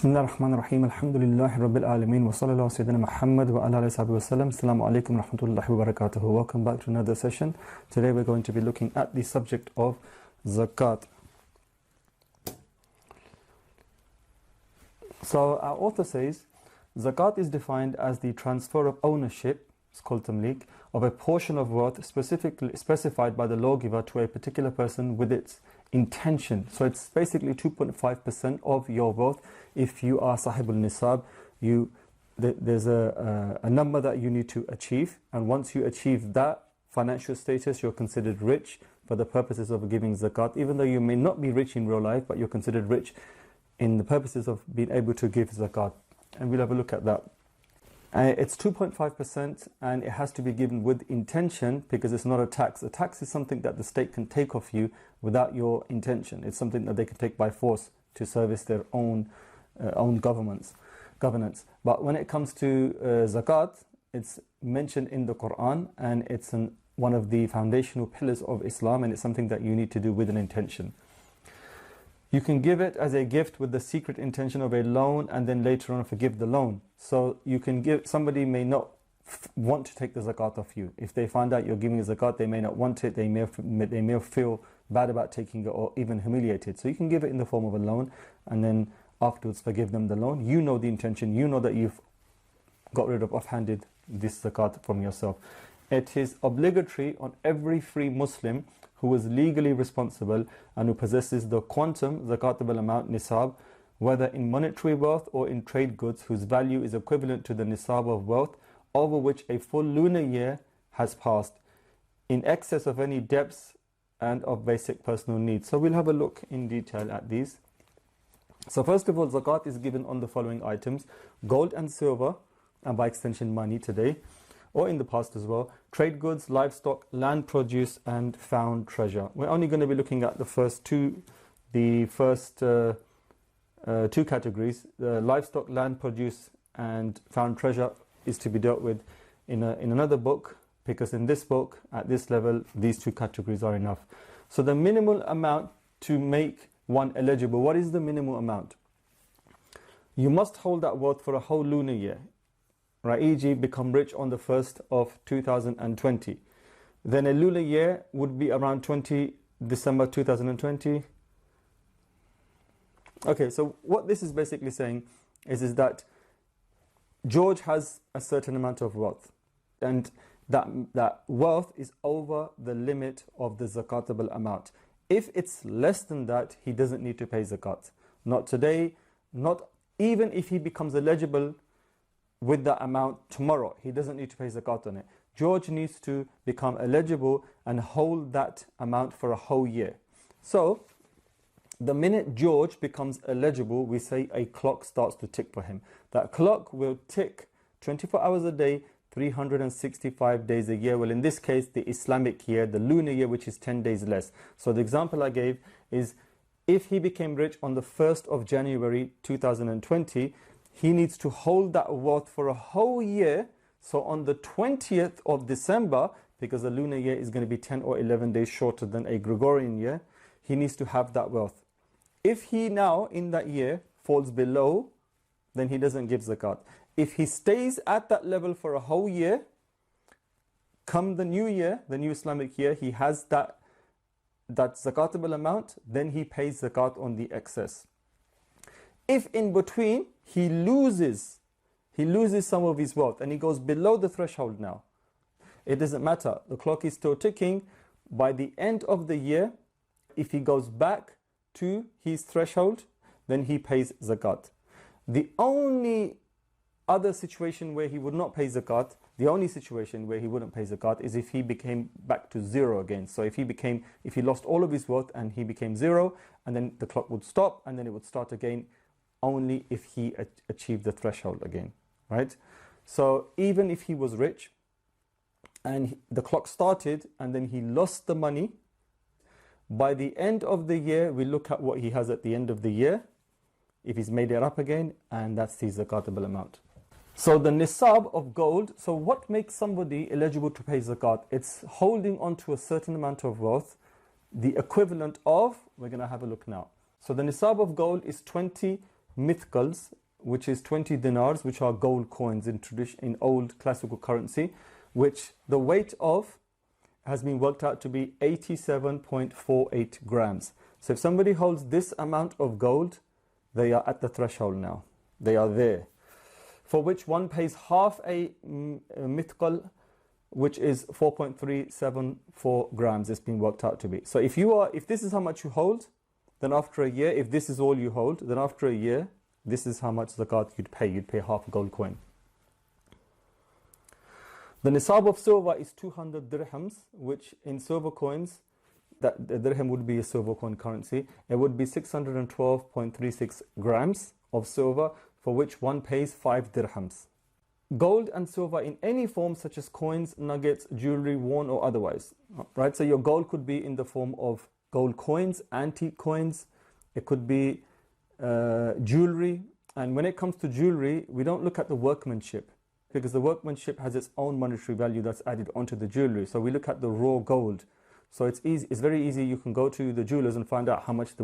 Bismillah ar-Rahman ar-Rahim, alhamdulillahi rabbil alameen, wa sallallahu sayyidina Muhammad wa ala alihi wa sallam. Assalamu alaikum wa rahmatullahi wa barakatuhu. Welcome back to another session. Today we're going to be looking at the subject of Zakat. So our author says, Zakat is defined as the transfer of ownership, it's called tamlik, of a portion of wealth specifically specified by the lawgiver to a particular person with its intention. So it's basically 2.5% of your wealth. If you are sahibul nisab, there's a number that you need to achieve, and once you achieve that financial status, you're considered rich for the purposes of giving zakat. Even though you may not be rich in real life, but you're considered rich in the purposes of being able to give zakat. And we'll have a look at that. It's 2.5%, and it has to be given with intention, because it's not a tax. A tax is something that the state can take off you without your intention. It's something that they can take by force to service their own governance. But when it comes to zakat, it's mentioned in the Quran, and it's one of the foundational pillars of Islam, and it's something that you need to do with an intention. You can give it as a gift with the secret intention of a loan, and then later on forgive the loan. So you can give, somebody may not want to take the zakat off you. If they find out you're giving a zakat, they may not want it, they may feel bad about taking it, or even humiliated. So you can give it in the form of a loan, and then afterwards forgive them the loan. You know the intention, you know that you've got rid of offhanded this zakat from yourself. It is obligatory on every free Muslim who is legally responsible and who possesses the quantum, zakatable amount, nisab, whether in monetary wealth or in trade goods, whose value is equivalent to the nisab of wealth, over which a full lunar year has passed, in excess of any debts and of basic personal needs. So we'll have a look in detail at these. So first of all, zakat is given on the following items: gold and silver, and by extension money today, or in the past as well, trade goods, livestock, land produce, and found treasure. We're only going to be looking at the first two categories. The livestock, land produce, and found treasure is to be dealt with in another book, because in this book, at this level, these two categories are enough. So the minimal amount to make one eligible, what is the minimal amount? You must hold that wealth for a whole lunar year. Right, e.g. become rich on the 1st of 2020. Then a lunar year would be around 20 December 2020. Okay, so what this is basically saying is that George has a certain amount of wealth, and that wealth is over the limit of the zakatable amount. If it's less than that, he doesn't need to pay zakat. Not today, not even if he becomes eligible with that amount tomorrow, he doesn't need to pay zakat on it. George needs to become eligible and hold that amount for a whole year. So the minute George becomes eligible, we say a clock starts to tick for him. That clock will tick 24 hours a day, 365 days a year. Well, in this case, the Islamic year, the lunar year, which is 10 days less. So the example I gave is, if he became rich on the 1st of January 2020, he needs to hold that wealth for a whole year. So on the 20th of December, because a lunar year is going to be 10 or 11 days shorter than a Gregorian year, he needs to have that wealth. If he now, in that year, falls below, then he doesn't give zakat. If he stays at that level for a whole year, come the new year, the new Islamic year, he has that zakatable amount, then he pays zakat on the excess. If in between he loses some of his wealth and he goes below the threshold now, it doesn't matter. The clock is still ticking. By the end of the year, if he goes back to his threshold, then he pays zakat. The only other situation where he would not pay zakat, the only situation where he wouldn't pay zakat is if he became back to zero again. So if he lost all of his wealth and he became zero, and then the clock would stop and then it would start again, only if he achieved the threshold again, right? So even if he was rich and the clock started and then he lost the money, by the end of the year, we look at what he has at the end of the year, if he's made it up again, and that's the zakatable amount. So the nisab of gold, so what makes somebody eligible to pay zakat? It's holding on to a certain amount of wealth, the equivalent of, we're going to have a look now. So the nisab of gold is 20 mithqals, which is 20 dinars, which are gold coins in old classical currency, which the weight of has been worked out to be 87.48 grams. So if somebody holds this amount of gold, they are at the threshold now. They are there. For which one pays half a mithqal, which is 4.374 grams. It's been worked out to be. So if this is how much you hold, then after a year, if this is all you hold, then after a year, this is how much zakat you'd pay. You'd pay half a gold coin. The nisab of silver is 200 dirhams, which in silver coins, that the dirham would be a silver coin currency. It would be 612.36 grams of silver, for which one pays 5 dirhams. Gold and silver in any form, such as coins, nuggets, jewelry, worn or otherwise. Right? So your gold could be in the form of gold coins, antique coins. It could be jewelry. And when it comes to jewelry, we don't look at the workmanship, because the workmanship has its own monetary value that's added onto the jewelry. So we look at the raw gold. So it's easy. It's very easy. You can go to the jewelers and find out how much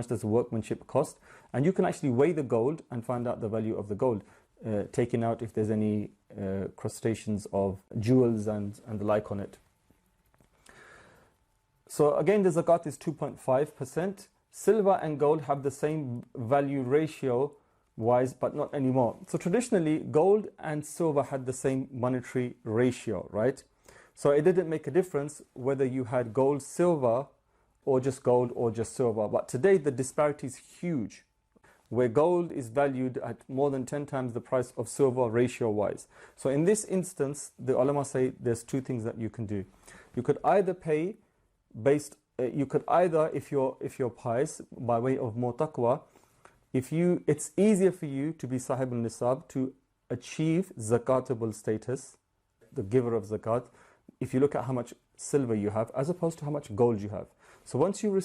does the workmanship cost, and you can actually weigh the gold and find out the value of the gold, taking out if there's any crustaceans of jewels and the like on it. So again, the zakat is 2.5%. Silver and gold have the same value ratio wise, but not anymore. So traditionally, gold and silver had the same monetary ratio, right? So it didn't make a difference whether you had gold, silver, or just gold or just silver. But today the disparity is huge, where gold is valued at more than 10 times the price of silver ratio-wise. So in this instance, the ulama say there's two things that you can do. You could either pay based, if you're pious, by way of more taqwa, it's easier for you to be sahib al-nisab, to achieve zakatable status, the giver of zakat, if you look at how much silver you have as opposed to how much gold you have. So once you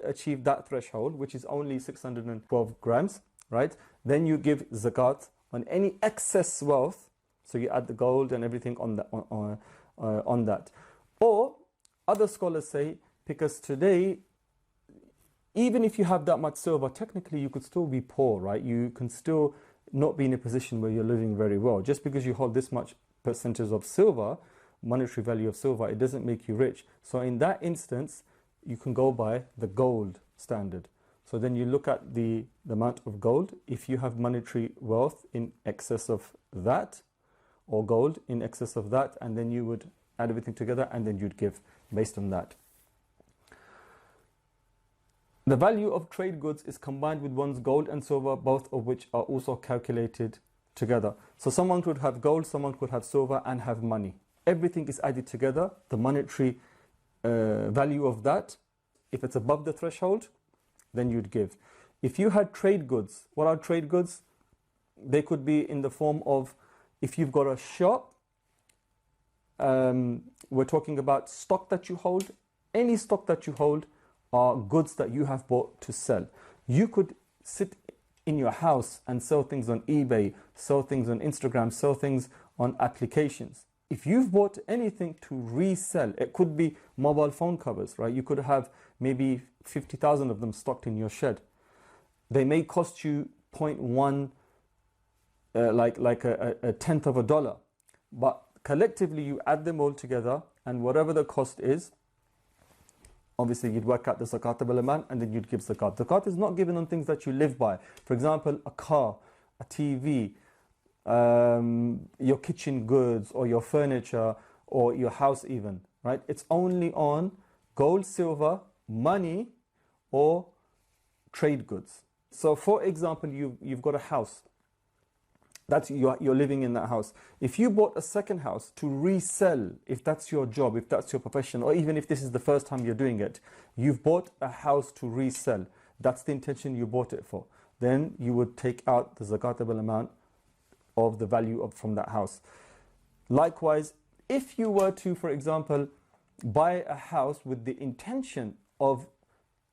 achieve that threshold, which is only 612 grams, right, then you give zakat on any excess wealth. So you add the gold and everything on that. Or other scholars say, because today, even if you have that much silver, technically you could still be poor, right? You can still not be in a position where you're living very well. Just because you hold this much percentage of silver, monetary value of silver, it doesn't make you rich. So in that instance, you can go by the gold standard. So then you look at the amount of gold. If you have monetary wealth in excess of that, or gold in excess of that, and then you would add everything together and then you'd give based on that. The value of trade goods is combined with one's gold and silver, both of which are also calculated together. So someone could have gold, someone could have silver and have money. Everything is added together, the monetary value of that. If it's above the threshold, then you'd give. If you had trade goods, what are trade goods? They could be in the form of, if you've got a shop, we're talking about stock that you hold. Any stock that you hold are goods that you have bought to sell. You could sit in your house and sell things on eBay, sell things on Instagram, sell things on applications. If you've bought anything to resell, it could be mobile phone covers, right? You could have maybe 50,000 of them stocked in your shed. They may cost you 0.1, like a tenth of a dollar. But collectively, you add them all together, and whatever the cost is, obviously you'd work out the zakatable amount, and then you'd give zakat. Zakat is not given on things that you live by. For example, a car, a TV, your kitchen goods or your furniture or your house even, right? It's only on gold, silver, money or trade goods. So for example, you've got a house. That's you're living in that house. If you bought a second house to resell, if that's your job, if that's your profession, or even if this is the first time you're doing it, you've bought a house to resell. That's the intention you bought it for. Then you would take out the zakatable amount of the value from that house. Likewise, if you were to, for example, buy a house with the intention of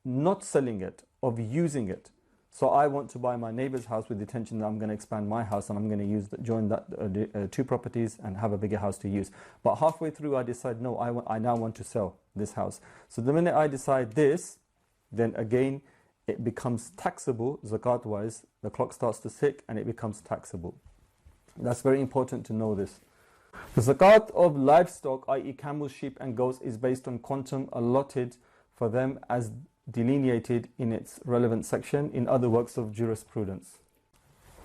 not selling it, of using it. So I want to buy my neighbor's house with the intention that I'm going to expand my house and I'm going to join that two properties and have a bigger house to use. But halfway through I decide, no, I now want to sell this house. So the minute I decide this, then again it becomes taxable zakat-wise the clock starts to tick and it becomes taxable. That's very important to know this. The zakat of livestock, i.e. camels, sheep and goats, is based on quantum allotted for them as delineated in its relevant section in other works of jurisprudence.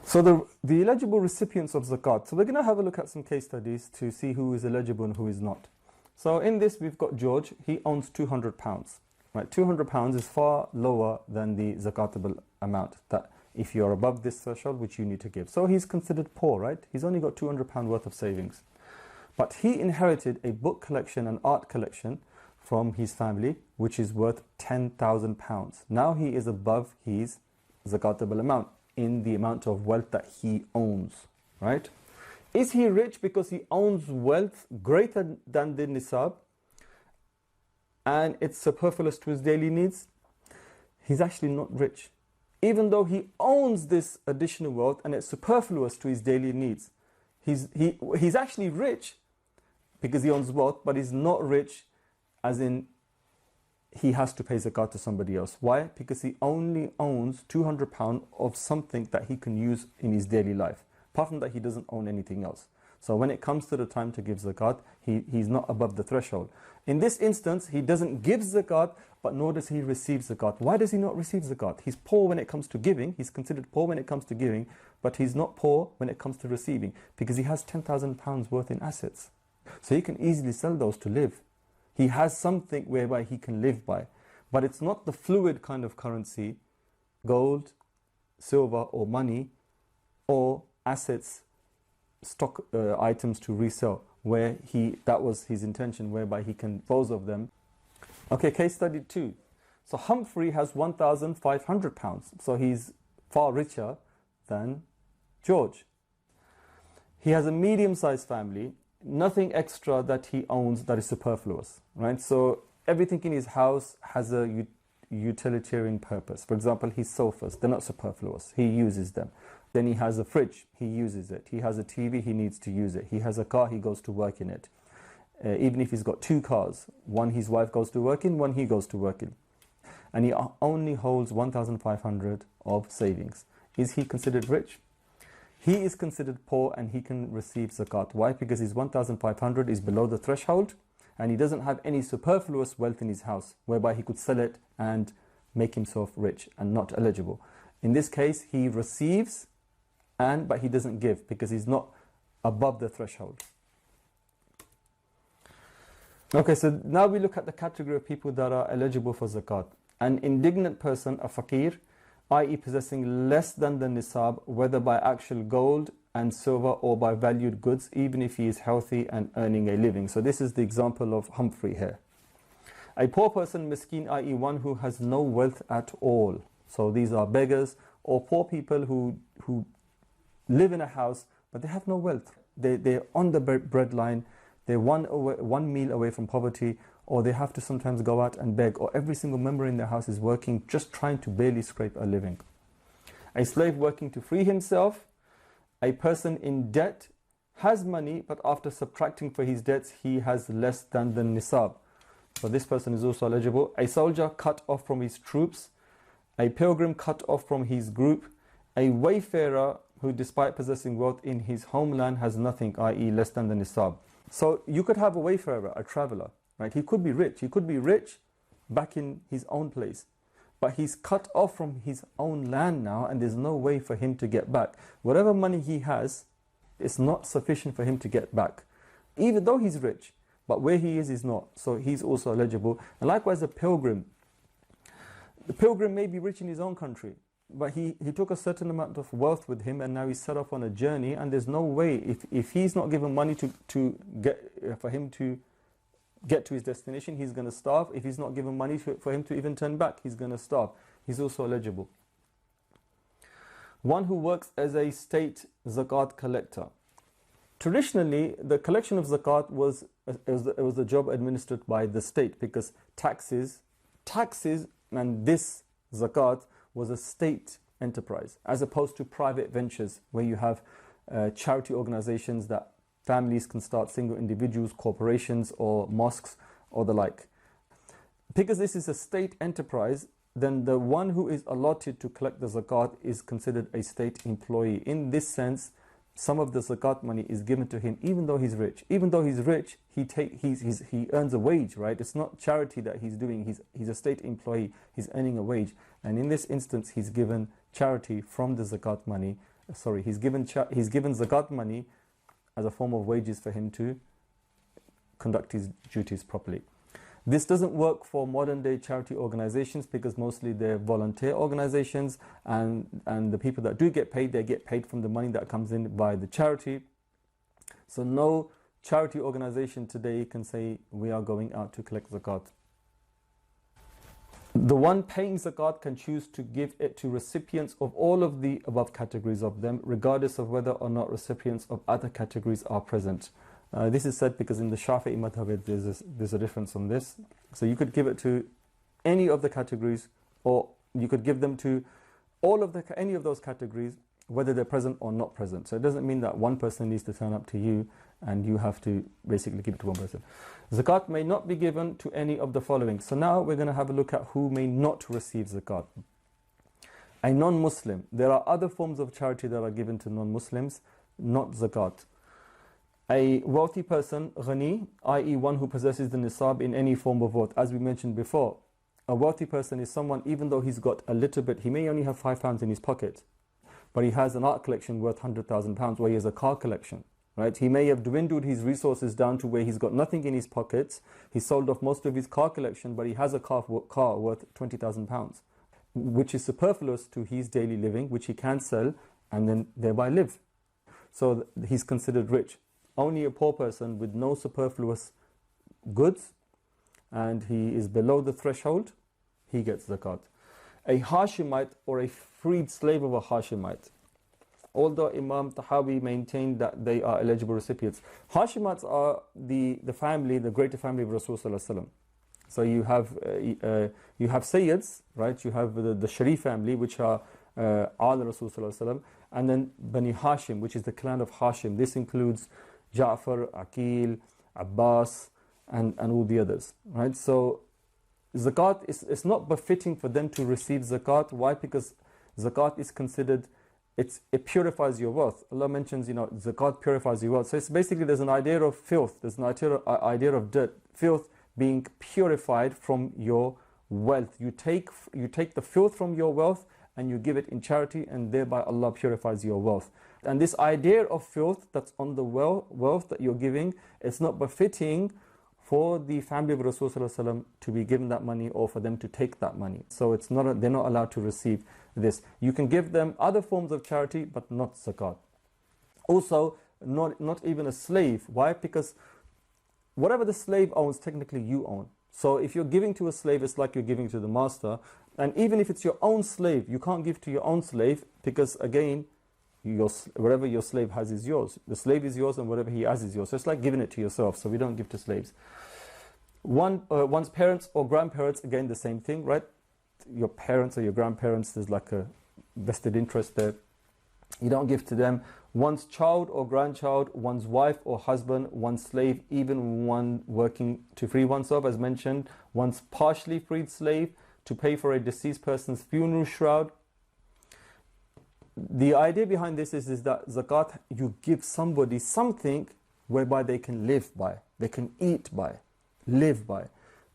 So the eligible recipients of zakat. So we're going to have a look at some case studies to see who is eligible and who is not. So in this we've got George. He owns £200. Right, £200 is far lower than the zakatable amount that if you're above this threshold which you need to give. So he's considered poor, right? He's only got £200 worth of savings. But he inherited a book collection, an art collection from his family, which is worth £10,000. Now he is above his zakatable amount in the amount of wealth that he owns, right? Is he rich because he owns wealth greater than the nisab and it's superfluous to his daily needs? He's actually not rich. Even though he owns this additional wealth and it's superfluous to his daily needs, he's actually rich because he owns wealth, but he's not rich as in he has to pay zakat to somebody else. Why? Because he only owns £200 of something that he can use in his daily life. Apart from that, he doesn't own anything else. So when it comes to the time to give zakat, he's not above the threshold. In this instance, he doesn't give zakat, but nor does he receive zakat. Why does he not receive zakat? He's poor when it comes to giving. He's considered poor when it comes to giving, but he's not poor when it comes to receiving because he has £10,000 worth in assets. So he can easily sell those to live. He has something whereby he can live by. But it's not the fluid kind of currency, gold, silver or money, or assets, stock items to resell, where that was his intention, whereby he can dispose of them. Okay, case study 2. So Humphrey has £1,500. So he's far richer than George. He has a medium-sized family, nothing extra that he owns that is superfluous, right? So everything in his house has a utilitarian purpose. For example, his sofas, they're not superfluous. He uses them. Then he has a fridge, he uses it. He has a TV, he needs to use it. He has a car, he goes to work in it. Even if he's got 2 cars, one his wife goes to work in, one he goes to work in. And he only holds 1,500 of savings. Is he considered rich? He is considered poor and he can receive zakat. Why? Because his 1,500 is below the threshold and he doesn't have any superfluous wealth in his house whereby he could sell it and make himself rich and not eligible. In this case, he receives but he doesn't give because he's not above the threshold. Okay, so now we look at the category of people that are eligible for zakat. An indignant person, a faqir, i.e. possessing less than the nisab, whether by actual gold and silver or by valued goods, even if he is healthy and earning a living. So this is the example of Humphrey here. A poor person, miskin, i.e. one who has no wealth at all. So these are beggars or poor people who live in a house but they have no wealth. They're on the breadline, they're one meal away from poverty, or they have to sometimes go out and beg, or every single member in their house is working, just trying to barely scrape a living. A slave working to free himself, a person in debt, has money, but after subtracting for his debts, he has less than the nisab. So this person is also eligible. A soldier cut off from his troops, a pilgrim cut off from his group, a wayfarer who despite possessing wealth in his homeland has nothing, i.e. less than the nisab. So you could have a wayfarer, a traveler, right? He could be rich. He could be rich back in his own place. But he's cut off from his own land now and there's no way for him to get back. Whatever money he has, it's not sufficient for him to get back. Even though he's rich, but where he is not. So he's also eligible. And likewise a pilgrim. The pilgrim may be rich in his own country, but he took a certain amount of wealth with him and now he's set off on a journey and there's no way, if he's not given money for him to get to his destination, he's going to starve. If he's not given money for him to even turn back, he's going to starve. He's also eligible. One who works as a state zakat collector. Traditionally, the collection of zakat was a job administered by the state because taxes and this zakat was a state enterprise as opposed to private ventures where you have charity organizations that families can start, single individuals, corporations or mosques or the like. Because this is a state enterprise, then the one who is allotted to collect the zakat is considered a state employee. In this sense, some of the zakat money is given to him even though he's rich. Even though he's rich, he earns a wage, right? It's not charity that he's doing. He's a state employee. He's earning a wage. And in this instance, he's given charity from the zakat money. Sorry, he's given zakat money as a form of wages for him to conduct his duties properly. This doesn't work for modern day charity organizations because mostly they're volunteer organizations, and the people that do get paid, they get paid from the money that comes in by the charity. So no charity organization today can say we are going out to collect zakat. The one paying zakat can choose to give it to recipients of all of the above categories of them, regardless of whether or not recipients of other categories are present. This is said because in the Shafi'i madhab there's a difference on this. So you could give it to any of the categories, or you could give them to any of those categories, whether they're present or not present. So it doesn't mean that one person needs to turn up to you and you have to basically give it to one person. Zakat may not be given to any of the following. So now we're going to have a look at who may not receive zakat. A non-Muslim. There are other forms of charity that are given to non-Muslims, not zakat. A wealthy person, ghani, i.e. one who possesses the nisab in any form of wealth. As we mentioned before, a wealthy person is someone, even though he's got a little bit, he may only have £5 in his pocket, but he has an art collection worth £100,000, where he has a car collection, right? He may have dwindled his resources down to where he's got nothing in his pockets. He sold off most of his car collection, but he has a car worth £20,000, which is superfluous to his daily living, which he can sell and then thereby live. So he's considered rich. Only a poor person with no superfluous goods and he is below the threshold, he gets zakat. A Hashemite or a freed slave of a Hashemite, although Imam Tahawi maintained that they are eligible recipients. Hashemites are the family, the greater family of Rasulullah. So you have Sayyids, right? You have the Sharif family, which are Al Rasulullah, and then Bani Hashim, which is the clan of Hashim. This includes Ja'far, Aqil, Abbas, and all the others, right? So zakat, it's not befitting for them to receive zakat. Why? Because zakat is considered, it purifies your wealth. Allah mentions, zakat purifies your wealth. So it's basically, there's an idea of filth, there's an idea of dirt, filth being purified from your wealth. You take the filth from your wealth and you give it in charity, and thereby Allah purifies your wealth. And this idea of filth that's on the wealth that you're giving, it's not befitting for the family of Rasulullah to be given that money or for them to take that money. So they're not allowed to receive this. You can give them other forms of charity, but not zakat. Also, not even a slave. Why? Because whatever the slave owns, technically you own. So if you're giving to a slave, it's like you're giving to the master. And even if it's your own slave, you can't give to your own slave because, again, whatever your slave has is yours. The slave is yours and whatever he has is yours. So it's like giving it to yourself. So we don't give to slaves. One's parents or grandparents, again, the same thing, right? Your parents or your grandparents, there's like a vested interest there. You don't give to them. One's child or grandchild, one's wife or husband, one's slave, even one working to free oneself, as mentioned, one's partially freed slave to pay for a deceased person's funeral shroud. The idea behind this is that zakat, you give somebody something whereby they can live by, they can eat by, live by.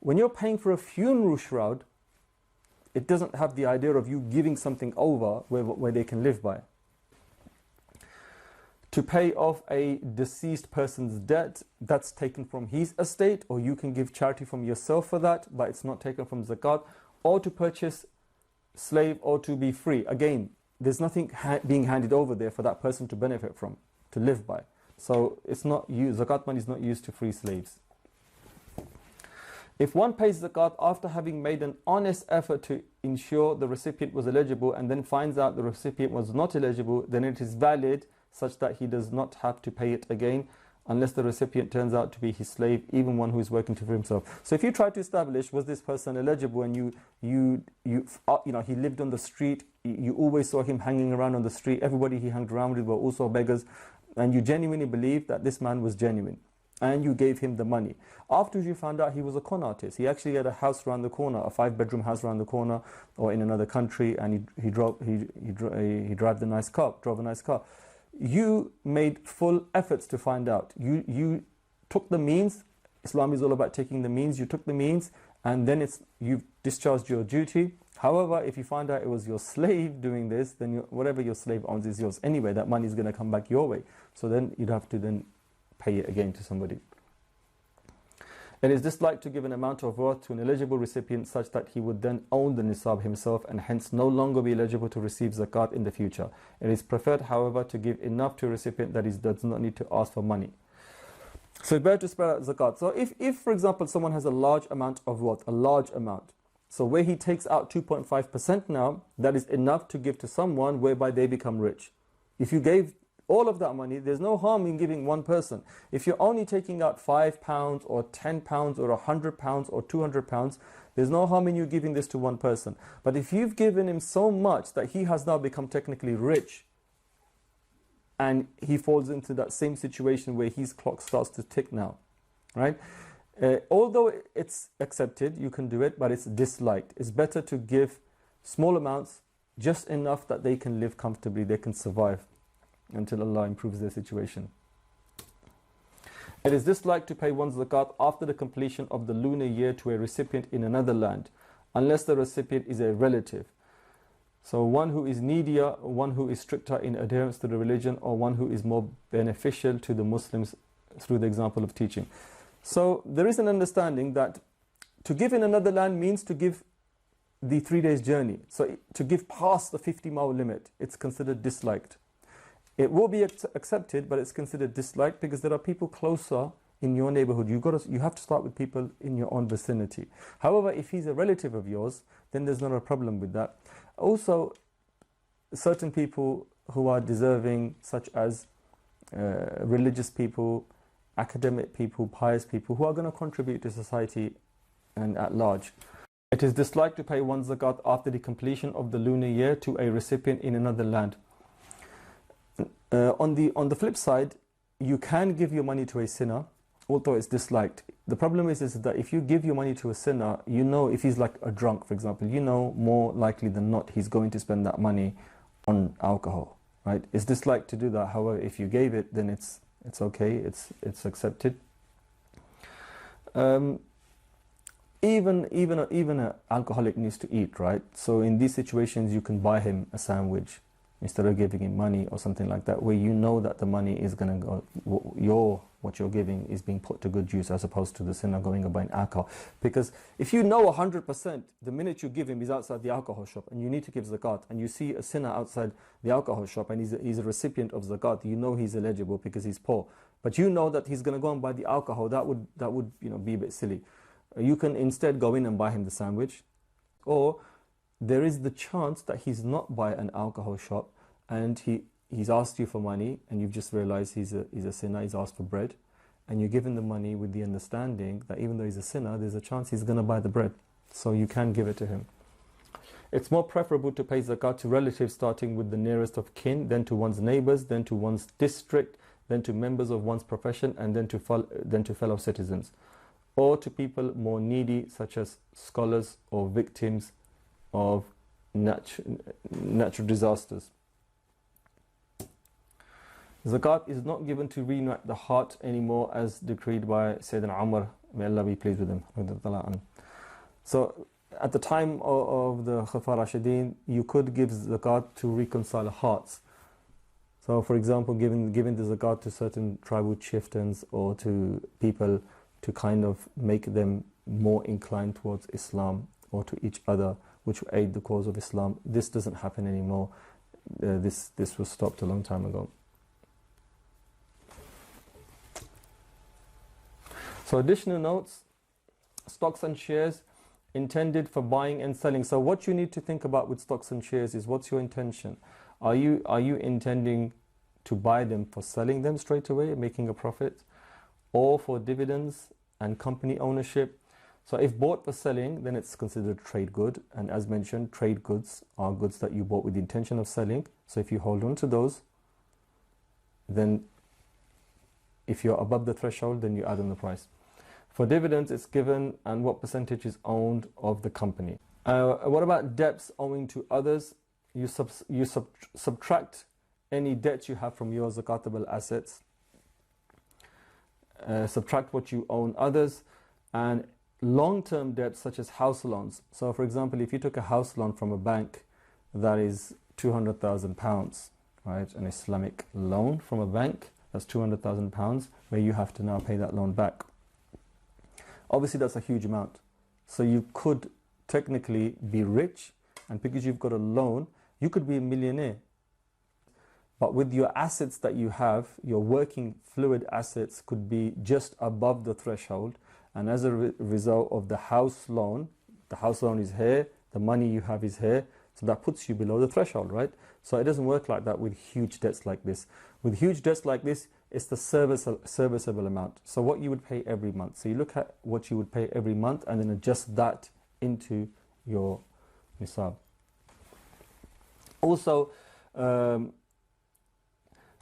When you're paying for a funeral shroud, it doesn't have the idea of you giving something over where they can live by. To pay off a deceased person's debt, that's taken from his estate, or you can give charity from yourself for that, but it's not taken from zakat. Or to purchase slave or to be free. Again, there's nothing being handed over there for that person to benefit from, to live by. So it's not used, zakat money is not used to free slaves. If one pays zakat after having made an honest effort to ensure the recipient was eligible and then finds out the recipient was not eligible, then it is valid such that he does not have to pay it again unless the recipient turns out to be his slave, even one who is working to free himself. So if you try to establish, was this person eligible, and he lived on the street, you always saw him hanging around on the street, everybody he hung around with were also beggars, and you genuinely believe that this man was genuine, and you gave him the money. Afterwards, you found out he was a con artist. He actually had a house around the corner, a 5-bedroom house around the corner, or in another country, and he drove a nice car. You made full efforts to find out. You took the means. Islam is all about taking the means. You took the means, and then you've discharged your duty. However, if you find out it was your slave doing this, then whatever your slave owns is yours anyway. That money is going to come back your way. So then you'd have to then pay it again to somebody. It is disliked to give an amount of wealth to an eligible recipient such that he would then own the nisab himself and hence no longer be eligible to receive zakat in the future. It is preferred, however, to give enough to a recipient that he does not need to ask for money. So it's better to spread out zakat. So if, for example, someone has a large amount of wealth, a large amount, so where he takes out 2.5% now, that is enough to give to someone whereby they become rich. If you gave all of that money, there's no harm in giving one person. If you're only taking out £5 or £10 or £100 or £200, there's no harm in you giving this to one person. But if you've given him so much that he has now become technically rich, and he falls into that same situation where his clock starts to tick now, right? Although it's accepted, you can do it, but it's disliked. It's better to give small amounts, just enough that they can live comfortably, they can survive until Allah improves their situation. It is disliked to pay one's zakat after the completion of the lunar year to a recipient in another land, unless the recipient is a relative. So one who is needier, one who is stricter in adherence to the religion, or one who is more beneficial to the Muslims through the example of teaching. So there is an understanding that to give in another land means to give the 3 days journey. So to give past the 50-mile limit, it's considered disliked. It will be accepted, but it's considered disliked because there are people closer in your neighborhood. You have to start with people in your own vicinity. However, if he's a relative of yours, then there's not a problem with that. Also, certain people who are deserving, such as religious people, academic people, pious people, who are going to contribute to society and at large. It is disliked to pay one's zakat after the completion of the lunar year to a recipient in another land. On the flip side, you can give your money to a sinner, although it's disliked. The problem is that if you give your money to a sinner, you know, if he's like a drunk, for example, you know more likely than not he's going to spend that money on alcohol, right? It's disliked to do that. However, if you gave it, then it's okay, it's accepted. Even an alcoholic needs to eat, right? So in these situations, you can buy him a sandwich instead of giving him money or something like that, where you know that the money is going to go, what you're giving is being put to good use, as opposed to the sinner going and buying alcohol. Because if you know 100%, the minute you give him, he's outside the alcohol shop and you need to give zakat, and you see a sinner outside the alcohol shop and he's a recipient of zakat, you know he's eligible because he's poor. But you know that he's going to go and buy the alcohol, that would be a bit silly. You can instead go in and buy him the sandwich, or there is the chance that he's not by an alcohol shop and he's asked you for money and you've just realized he's a sinner, he's asked for bread, and you give him the money with the understanding that even though he's a sinner, there's a chance he's going to buy the bread, so you can give it to him. It's more preferable to pay zakat to relatives, starting with the nearest of kin, then to one's neighbors, then to one's district, then to members of one's profession, and then to fellow citizens, or to people more needy, such as scholars or victims of natural disasters. Zakat is not given to reunite the heart anymore, as decreed by Sayyidina Umar, may Allah be pleased with him. So at the time of the Khulafa Rashidin, you could give zakat to reconcile hearts. So for example, giving the zakat to certain tribal chieftains or to people to kind of make them more inclined towards Islam, or to each other, which will aid the cause of Islam. This doesn't happen anymore. This was stopped a long time ago. So additional notes: stocks and shares intended for buying and selling. So what you need to think about with stocks and shares is, what's your intention? Are you intending to buy them for selling them straight away, making a profit, or for dividends and company ownership? So if bought for selling, then it's considered trade good. And as mentioned, trade goods are goods that you bought with the intention of selling. So if you hold on to those, then If you're above the threshold, then you add on the price. For dividends, it's given and what percentage is owned of the company. What about debts owing to others? You subtract any debts you have from your zakatable assets. Subtract what you own others, and long-term debts such as house loans. So for example, if you took a house loan from a bank that is £200,000, right, an Islamic loan from a bank, that's £200,000, where you have to now pay that loan back. Obviously that's a huge amount. So you could technically be rich, and because you've got a loan, you could be a millionaire. But with your assets that you have, your working fluid assets could be just above the threshold, and as a result of the house loan is here, the money you have is here, so that puts you below the threshold, right? So it doesn't work like that with huge debts like this. With huge debts like this, it's the serviceable amount. So what you would pay every month. So you look at what you would pay every month and then adjust that into your nisab. Also,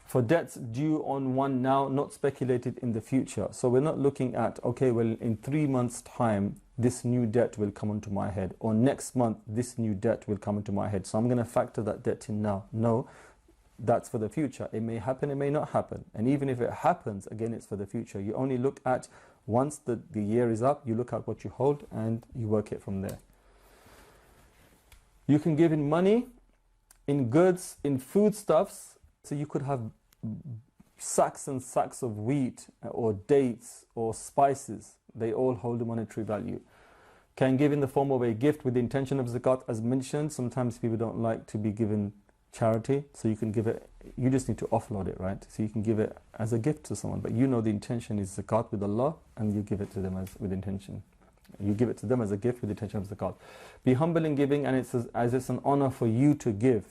for debts due on one now, not speculated in the future. So we're not looking at, okay, well, in 3 months' time, this new debt will come onto my head, or next month, this new debt will come into my head, so I'm going to factor that debt in now. No, that's for the future. It may happen, it may not happen. And even if it happens, again, it's for the future. You only look at, once the year is up, you look at what you hold and you work it from there. You can give in money, in goods, in foodstuffs. So you could have sacks and sacks of wheat or dates or spices. They all hold a monetary value. Can give in the form of a gift with the intention of zakat, as mentioned. Sometimes people don't like to be given charity, so you can give it, you just need to offload it, right? So you can give it as a gift to someone, but you know the intention is zakat with Allah, and you give it to them with intention. You give it to them as a gift with the intention of zakat. Be humble in giving, and it's as it's an honor for you to give.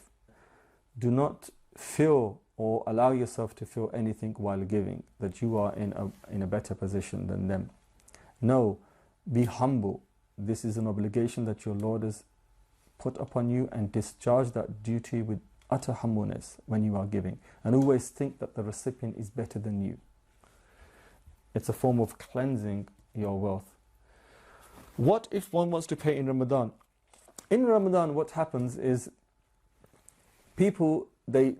Do not feel or allow yourself to feel anything while giving, that you are in a better position than them. No, be humble. This is an obligation that your Lord has put upon you, and discharge that duty with utter humbleness when you are giving. And always think that the recipient is better than you. It's a form of cleansing your wealth. What if one wants to pay in Ramadan? In Ramadan, what happens is people they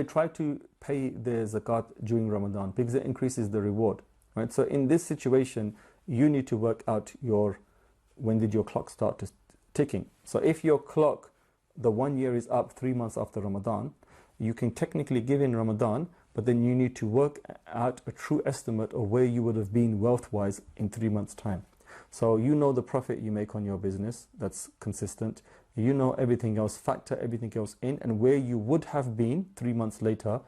try to pay their zakat during Ramadan because it increases the reward, right? So in this situation, you need to work out when did your clock start ticking. So if your clock, the 1 year is up 3 months after Ramadan, you can technically give in Ramadan, but then you need to work out a true estimate of where you would have been wealth-wise in 3 months' time. So you know the profit you make on your business, that's consistent. You know everything else, factor everything else in, and where you would have been 3 months later,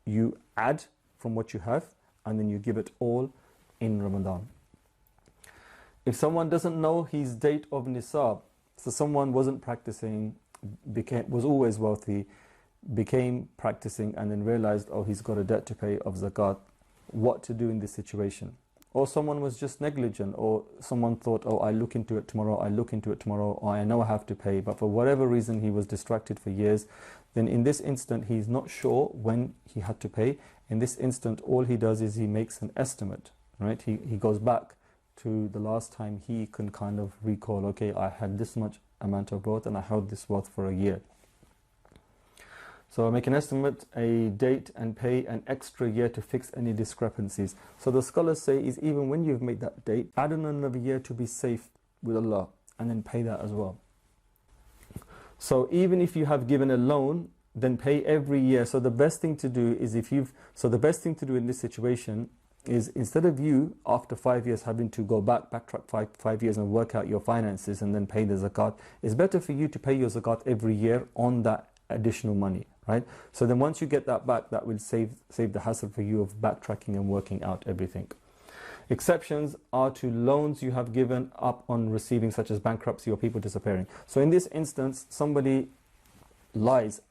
you add from what you have, and then you give it all in Ramadan. If someone doesn't know his date of nisab, so someone wasn't practicing, was always wealthy, became practicing, and then realized, oh, he's got a debt to pay of zakat, what to do in this situation? Or someone was just negligent, or someone thought, oh, I'll look into it tomorrow, or I know I have to pay, but for whatever reason he was distracted for years, then in this instant he's not sure when he had to pay. In this instant, all he does is he makes an estimate, right? He goes back to the last time he can kind of recall, okay, I had this much amount of wealth and I held this wealth for a year. So make an estimate, a date, and pay an extra year to fix any discrepancies. So the scholars say is even when you've made that date, add on another year to be safe with Allah, and then pay that as well. So even if you have given a loan, then pay every year. So the best thing to do is the best thing to do in this situation is, instead of you after 5 years having to go backtrack 5 years and work out your finances and then pay the zakat, it's better for you to pay your zakat every year on that additional money, right? So then once you get that back, that will save the hassle for you of backtracking and working out everything. Exceptions are to loans you have given up on receiving, such as bankruptcy or people disappearing. So in this instance, somebody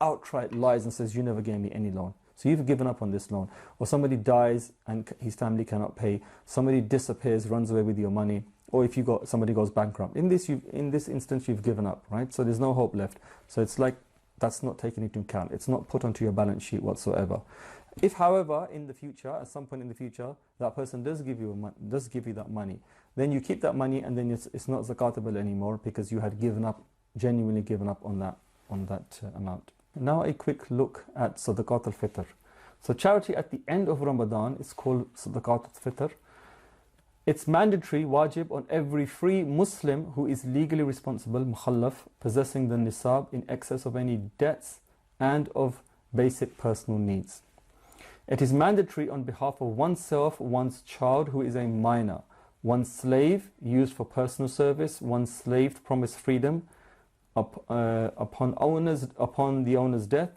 outright lies and says, you never gave me any loan. So you've given up on this loan. Or somebody dies and his family cannot pay. Somebody disappears, runs away with your money. Or if somebody goes bankrupt. In this instance, you've given up, right? So there's no hope left. So it's like, that's not taken into account. It's not put onto your balance sheet whatsoever. If, however, in the future, at some point in the future, that person does give you that money, then you keep that money, and then it's not zakatable anymore because you had genuinely given up on that amount. Now a quick look at Sadaqat al-Fitr. So charity at the end of Ramadan is called Sadaqat al-Fitr. It's mandatory, wajib, on every free Muslim who is legally responsible, mukhallaf, possessing the nisab in excess of any debts and of basic personal needs. It is mandatory on behalf of oneself, one's child who is a minor, one's slave used for personal service, one's slave promised freedom upon the owner's death,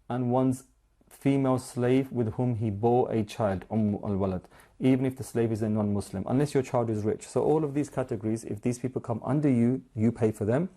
and one's female slave with whom he bore a child, al-walad, even if the slave is a non-Muslim, unless your child is rich. So all of these categories, if these people come under you, you pay for them.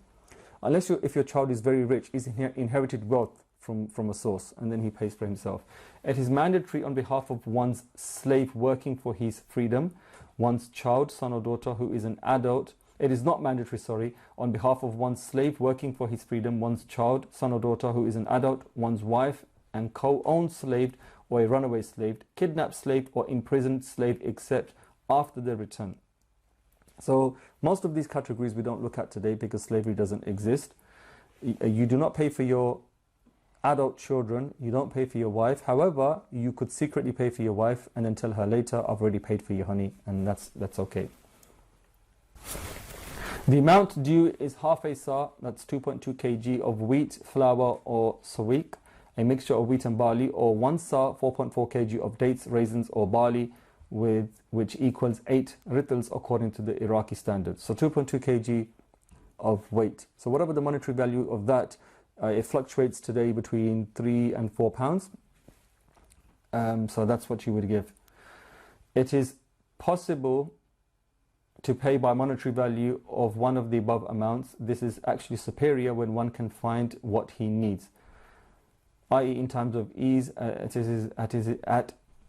Unless if your child is very rich, is inherited wealth from a source, and then he pays for himself. It is mandatory on behalf of one's slave working for his freedom, one's child, son or daughter who is an adult. It is not mandatory, on behalf of one's slave working for his freedom, one's child, son or daughter who is an adult, one's wife and co-owned slave or a runaway slave, kidnapped slave or imprisoned slave, except after their return. So most of these categories we don't look at today because slavery doesn't exist. You do not pay for your adult children, you don't pay for your wife. However, you could secretly pay for your wife and then tell her later, I've already paid for you, honey, and that's okay. The amount due is half a sa, that's 2.2 kg of wheat, flour or sawiq, a mixture of wheat and barley, or 1 sa, 4.4 kg of dates, raisins or barley, which equals 8 ritals according to the Iraqi standards. So 2.2 kg of weight. So whatever the monetary value of that, it fluctuates today between 3 and 4 pounds. So that's what you would give. It is possible to pay by monetary value of one of the above amounts. This is actually superior when one can find what he needs, i.e. in times of ease,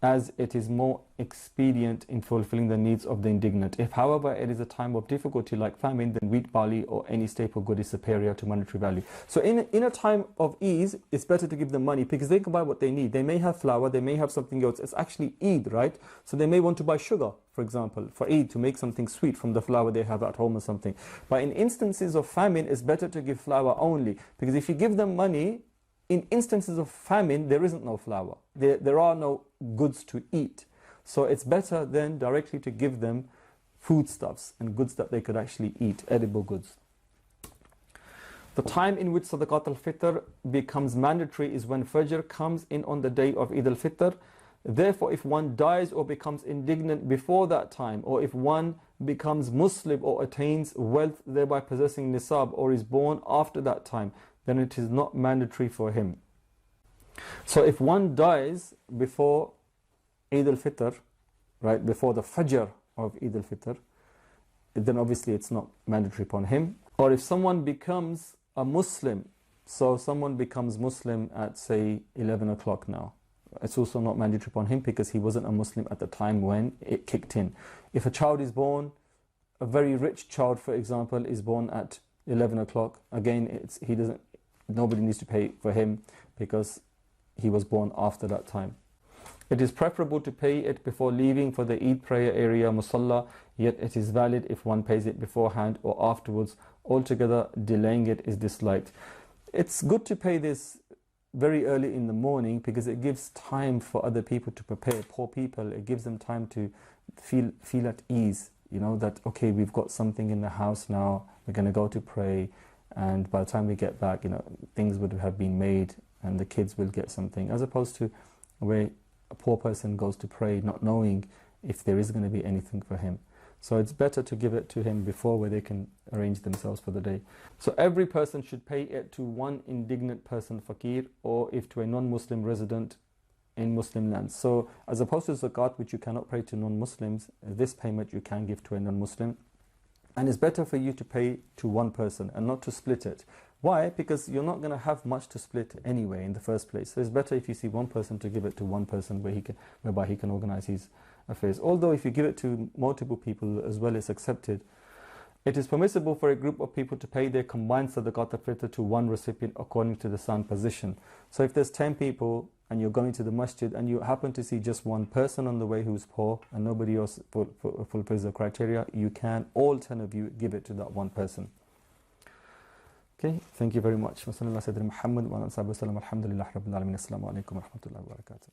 as it is more expedient in fulfilling the needs of the indigent. If, however, it is a time of difficulty like famine, then wheat, barley or any staple good is superior to monetary value. So in a time of ease, it's better to give them money because they can buy what they need. They may have flour, they may have something else. It's actually Eid, right? So they may want to buy sugar, for example, for Eid, to make something sweet from the flour they have at home or something. But in instances of famine, it's better to give flour only, because if you give them money, in instances of famine, there isn't no flour. There are no goods to eat. So it's better then directly to give them foodstuffs and goods that they could actually eat, edible goods. The time in which Sadaqat al-Fitr becomes mandatory is when Fajr comes in on the day of Eid al-Fitr. Therefore, if one dies or becomes indignant before that time, or if one becomes Muslim or attains wealth, thereby possessing nisab, or is born after that time, then it is not mandatory for him. So if one dies before Eid al-Fitr, right, before the Fajr of Eid al-Fitr, then obviously it's not mandatory upon him. Or if someone becomes a Muslim, so someone becomes Muslim at, say, 11 o'clock now, it's also not mandatory upon him because he wasn't a Muslim at the time when it kicked in. If a child is born, a very rich child, for example, is born at 11 o'clock, again, nobody needs to pay for him because he was born after that time. It is preferable to pay it before leaving for the Eid prayer area, musalla, yet it is valid if one pays it beforehand or afterwards. Altogether, delaying it is disliked. It's good to pay this very early in the morning because it gives time for other people to prepare, poor people. It gives them time to feel at ease, you know, that, okay, we've got something in the house now, we're going to go to pray, and by the time we get back, you know, things would have been made and the kids will get something, as opposed to where a poor person goes to pray not knowing if there is going to be anything for him. So it's better to give it to him before, where they can arrange themselves for the day. So every person should pay it to one indignant person, fakir, or if to a non-Muslim resident in Muslim lands. So as opposed to zakat, which you cannot pay to non-Muslims, this payment you can give to a non-Muslim. And it's better for you to pay to one person and not to split it. Why? Because you're not going to have much to split anyway in the first place. So it's better if you see one person to give it to one person whereby he can organize his affairs. Although if you give it to multiple people as well, it's accepted. It is permissible for a group of people to pay their combined Sadaqat al-Fitr to one recipient according to the sound position. So if there's 10 people and you're going to the masjid and you happen to see just one person on the way who's poor and nobody else fulfills the criteria, you can, all 10 of you, give it to that one person. Okay, thank you very much. Wa sallallahu ala sayyidina Muhammad wa ala alihi wa sallam. Alhamdulillah rabbil alamin. Assalamu alaikum wa rahmatullahi wa barakatuh.